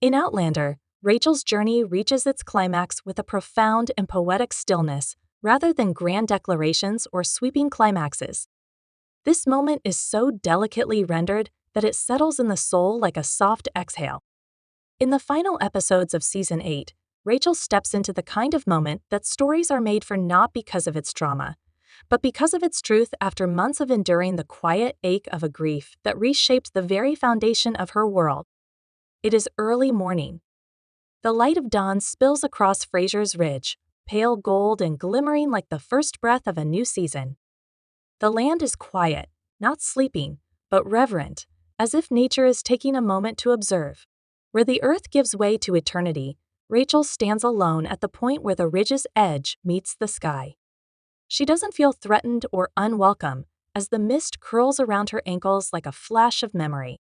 In Outlander, Rachel's journey reaches its climax with a profound and poetic stillness rather than grand declarations or sweeping climaxes. This moment is so delicately rendered that it settles in the soul like a soft exhale. In the final episodes of Season 8, Rachel steps into the kind of moment that stories are made for not because of its drama, but because of its truth after months of enduring the quiet ache of a grief that reshaped the very foundation of her world. It is early morning. The light of dawn spills across Fraser's ridge, pale gold and glimmering like the first breath of a new season. The land is quiet, not sleeping, but reverent, as if nature is taking a moment to observe. Where the earth gives way to eternity, Rachel stands alone at the point where the ridge's edge meets the sky. She doesn't feel threatened or unwelcome as the mist curls around her ankles like a flash of memory.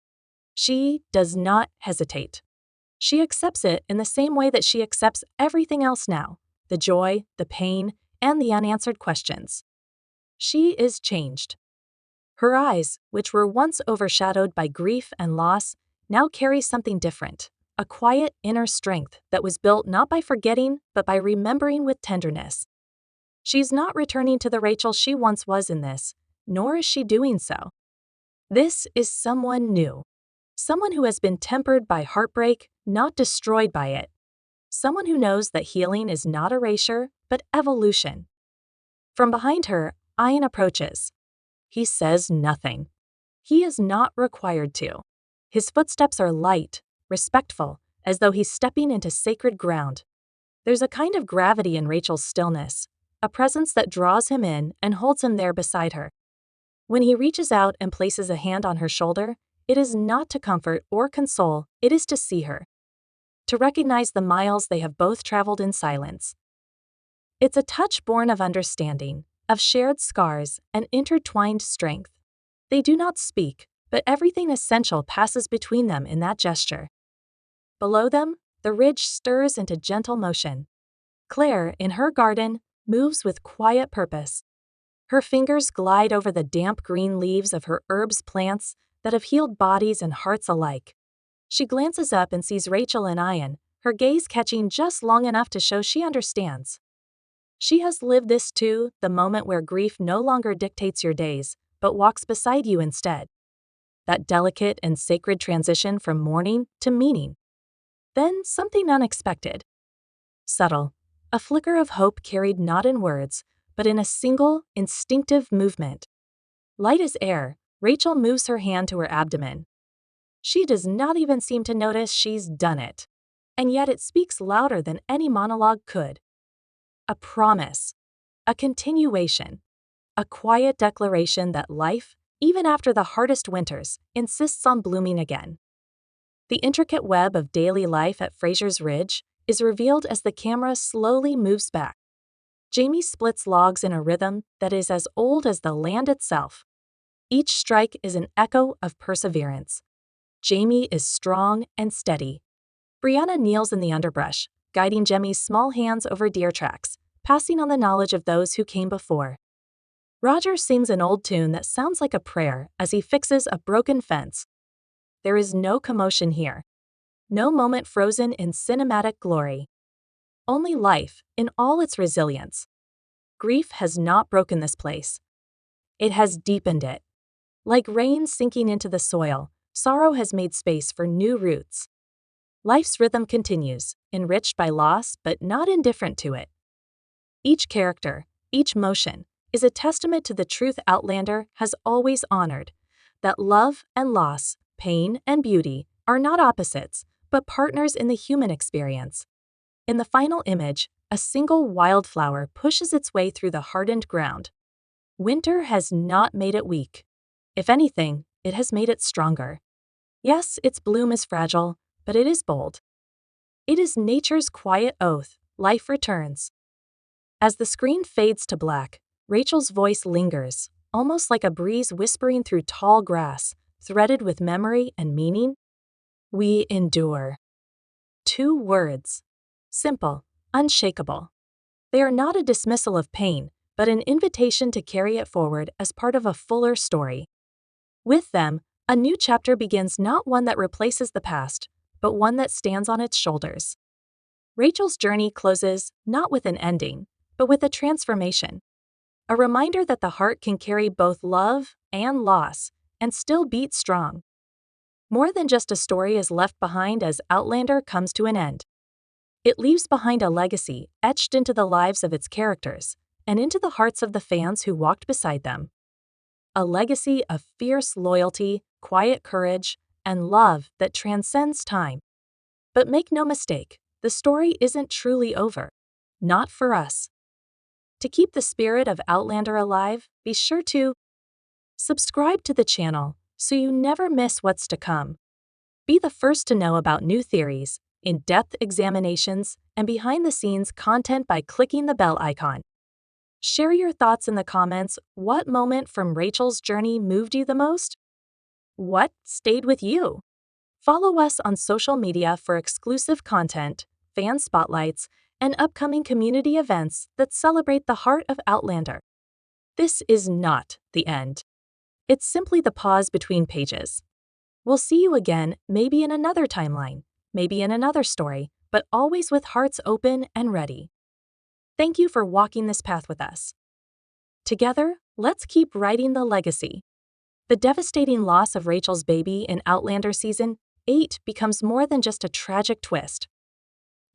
She does not hesitate. She accepts it in the same way that she accepts everything else now, the joy, the pain, and the unanswered questions. She is changed. Her eyes, which were once overshadowed by grief and loss, now carry something different, a quiet inner strength that was built not by forgetting but by remembering with tenderness. She's not returning to the Rachel she once was in this, nor is she doing so. This is someone new. Someone who has been tempered by heartbreak, not destroyed by it. Someone who knows that healing is not erasure, but evolution. From behind her, Ian approaches. He says nothing. He is not required to. His footsteps are light, respectful, as though he's stepping into sacred ground. There's a kind of gravity in Rachel's stillness, a presence that draws him in and holds him there beside her. When he reaches out and places a hand on her shoulder, it is not to comfort or console, it is to see her. To recognize the miles they have both traveled in silence. It's a touch born of understanding, of shared scars and intertwined strength. They do not speak, but everything essential passes between them in that gesture. Below them, the ridge stirs into gentle motion. Claire, in her garden, moves with quiet purpose. Her fingers glide over the damp green leaves of her herbs plants that have healed bodies and hearts alike. She glances up and sees Rachel and Ian, her gaze catching just long enough to show she understands. She has lived this too, the moment where grief no longer dictates your days, but walks beside you instead. That delicate and sacred transition from mourning to meaning. Then something unexpected. Subtle, a flicker of hope carried not in words, but in a single, instinctive movement. Light as air, Rachel moves her hand to her abdomen. She does not even seem to notice she's done it. And yet it speaks louder than any monologue could. A promise. A continuation. A quiet declaration that life, even after the hardest winters, insists on blooming again. The intricate web of daily life at Fraser's Ridge is revealed as the camera slowly moves back. Jamie splits logs in a rhythm that is as old as the land itself. Each strike is an echo of perseverance. Jamie is strong and steady. Brianna kneels in the underbrush, guiding Jemmy's small hands over deer tracks, passing on the knowledge of those who came before. Roger sings an old tune that sounds like a prayer as he fixes a broken fence. There is no commotion here. No moment frozen in cinematic glory. Only life, in all its resilience. Grief has not broken this place. It has deepened it. Like rain sinking into the soil, sorrow has made space for new roots. Life's rhythm continues, enriched by loss but not indifferent to it. Each character, each motion, is a testament to the truth Outlander has always honored, that love and loss, pain and beauty, are not opposites, but partners in the human experience. In the final image, a single wildflower pushes its way through the hardened ground. Winter has not made it weak. If anything, it has made it stronger. Yes, its bloom is fragile, but it is bold. It is nature's quiet oath, life returns. As the screen fades to black, Rachel's voice lingers, almost like a breeze whispering through tall grass, threaded with memory and meaning. We endure. 2 words. Simple, unshakable. They are not a dismissal of pain, but an invitation to carry it forward as part of a fuller story. With them, a new chapter begins, not one that replaces the past, but one that stands on its shoulders. Rachel's journey closes not with an ending, but with a transformation. A reminder that the heart can carry both love and loss and still beat strong. More than just a story is left behind as Outlander comes to an end. It leaves behind a legacy etched into the lives of its characters and into the hearts of the fans who walked beside them. A legacy of fierce loyalty, quiet courage, and love that transcends time. But make no mistake, the story isn't truly over. Not for us. To keep the spirit of Outlander alive, be sure to subscribe to the channel so you never miss what's to come. Be the first to know about new theories, in-depth examinations, and behind-the-scenes content by clicking the bell icon. Share your thoughts in the comments. What moment from Rachel's journey moved you the most? What stayed with you? Follow us on social media for exclusive content, fan spotlights, and upcoming community events that celebrate the heart of Outlander. This is not the end. It's simply the pause between pages. We'll see you again, maybe in another timeline, maybe in another story, but always with hearts open and ready. Thank you for walking this path with us. Together, let's keep writing the legacy. The devastating loss of Rachel's baby in Outlander Season 8 becomes more than just a tragic twist.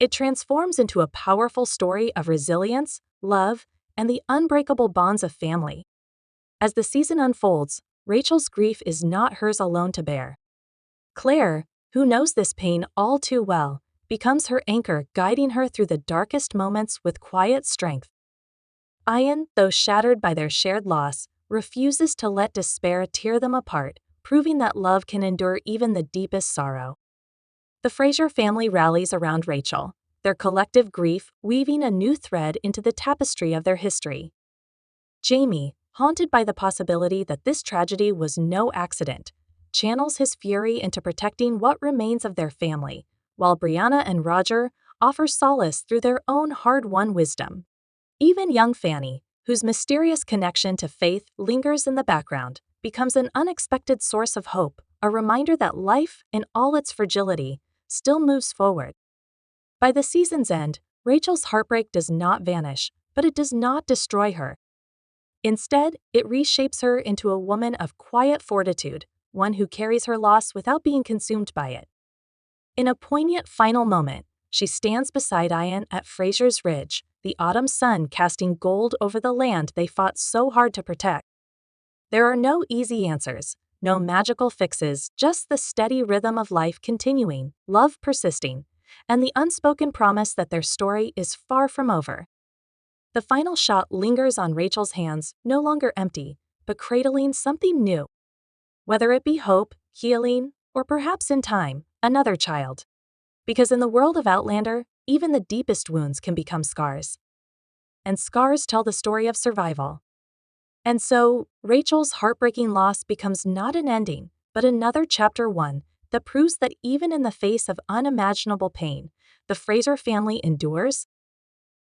It transforms into a powerful story of resilience, love, and the unbreakable bonds of family. As the season unfolds, Rachel's grief is not hers alone to bear. Claire, who knows this pain all too well, becomes her anchor, guiding her through the darkest moments with quiet strength. Ian, though shattered by their shared loss, refuses to let despair tear them apart, proving that love can endure even the deepest sorrow. The Fraser family rallies around Rachel, their collective grief weaving a new thread into the tapestry of their history. Jamie, haunted by the possibility that this tragedy was no accident, channels his fury into protecting what remains of their family, while Brianna and Roger offer solace through their own hard-won wisdom. Even young Fanny, whose mysterious connection to faith lingers in the background, becomes an unexpected source of hope, a reminder that life, in all its fragility, still moves forward. By the season's end, Rachel's heartbreak does not vanish, but it does not destroy her. Instead, it reshapes her into a woman of quiet fortitude, one who carries her loss without being consumed by it. In a poignant final moment, she stands beside Ian at Fraser's Ridge, the autumn sun casting gold over the land they fought so hard to protect. There are no easy answers, no magical fixes, just the steady rhythm of life continuing, love persisting, and the unspoken promise that their story is far from over. The final shot lingers on Rachel's hands, no longer empty, but cradling something new. Whether it be hope, healing, or perhaps in time, another child. Because in the world of Outlander, even the deepest wounds can become scars. And scars tell the story of survival. And so, Rachel's heartbreaking loss becomes not an ending, but another chapter 1 that proves that even in the face of unimaginable pain, the Fraser family endures.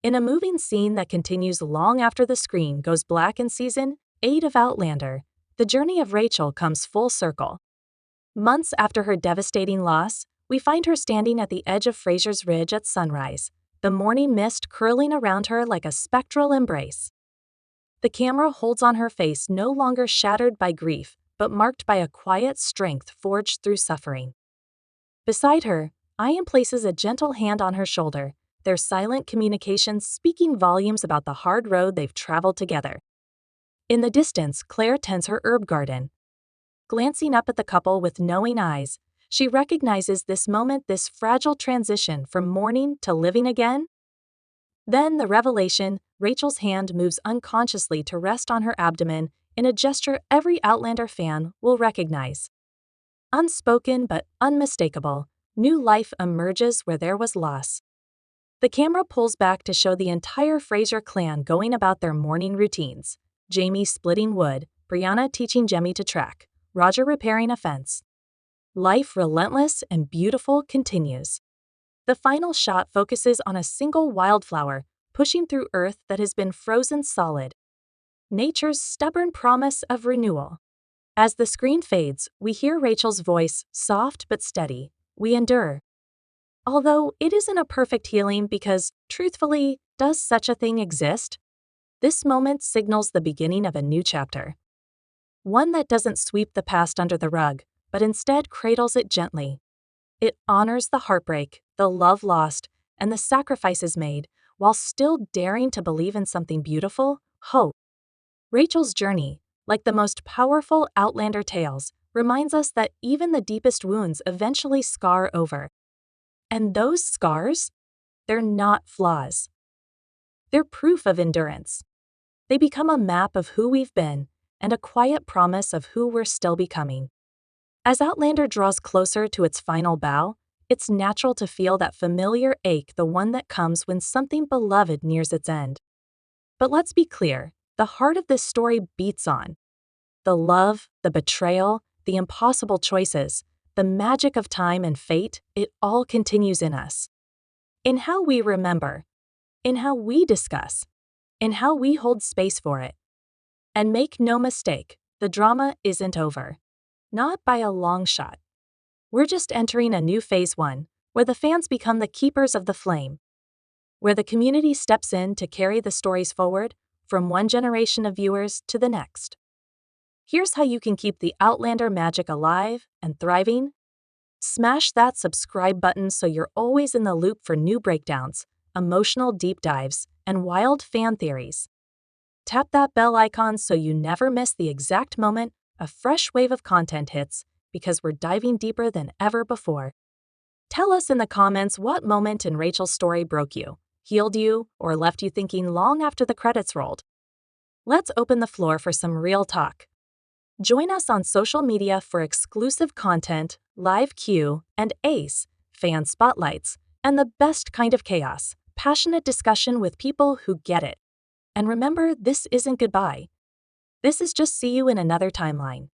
In a moving scene that continues long after the screen goes black in Season 8 of Outlander, the journey of Rachel comes full circle. Months after her devastating loss, we find her standing at the edge of Fraser's Ridge at sunrise, the morning mist curling around her like a spectral embrace. The camera holds on her face no longer shattered by grief, but marked by a quiet strength forged through suffering. Beside her, Ian places a gentle hand on her shoulder, their silent communication speaking volumes about the hard road they've traveled together. In the distance, Claire tends her herb garden. Glancing up at the couple with knowing eyes, she recognizes this moment, this fragile transition from mourning to living again. Then the revelation, Rachel's hand moves unconsciously to rest on her abdomen in a gesture every Outlander fan will recognize. Unspoken but unmistakable, new life emerges where there was loss. The camera pulls back to show the entire Fraser clan going about their morning routines. Jamie splitting wood, Brianna teaching Jemmy to track, Roger repairing a fence. Life relentless and beautiful continues. The final shot focuses on a single wildflower pushing through earth that has been frozen solid. Nature's stubborn promise of renewal. As the screen fades, we hear Rachel's voice, soft but steady. We endure, Although it isn't a perfect healing because, truthfully, does such a thing exist? This moment signals the beginning of a new chapter. One that doesn't sweep the past under the rug, but instead cradles it gently. It honors the heartbreak, the love lost, and the sacrifices made, while still daring to believe in something beautiful, hope. Rachel's journey, like the most powerful Outlander tales, reminds us that even the deepest wounds eventually scar over. And those scars? They're not flaws. They're proof of endurance. They become a map of who we've been and a quiet promise of who we're still becoming. As Outlander draws closer to its final bow, it's natural to feel that familiar ache, the one that comes when something beloved nears its end. But let's be clear, the heart of this story beats on. The love, the betrayal, the impossible choices, the magic of time and fate, it all continues in us. In how we remember, in how we discuss, in how we hold space for it. And make no mistake, the drama isn't over. Not by a long shot. We're just entering a new phase 1, where the fans become the keepers of the flame, where the community steps in to carry the stories forward from one generation of viewers to the next. Here's how you can keep the Outlander magic alive and thriving. Smash that subscribe button so you're always in the loop for new breakdowns, emotional deep dives, and wild fan theories. Tap that bell icon so you never miss the exact moment a fresh wave of content hits, because we're diving deeper than ever before. Tell us in the comments what moment in Rachel's story broke you, healed you, or left you thinking long after the credits rolled. Let's open the floor for some real talk. Join us on social media for exclusive content, live Q and Ace, fan spotlights, and the best kind of chaos, passionate discussion with people who get it. And remember, this isn't goodbye. This is just see you in another timeline.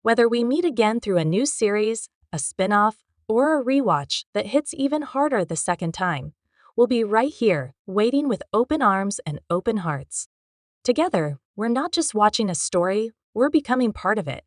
Whether we meet again through a new series, a spin-off, or a rewatch that hits even harder the second time, we'll be right here, waiting with open arms and open hearts. Together, we're not just watching a story, we're becoming part of it.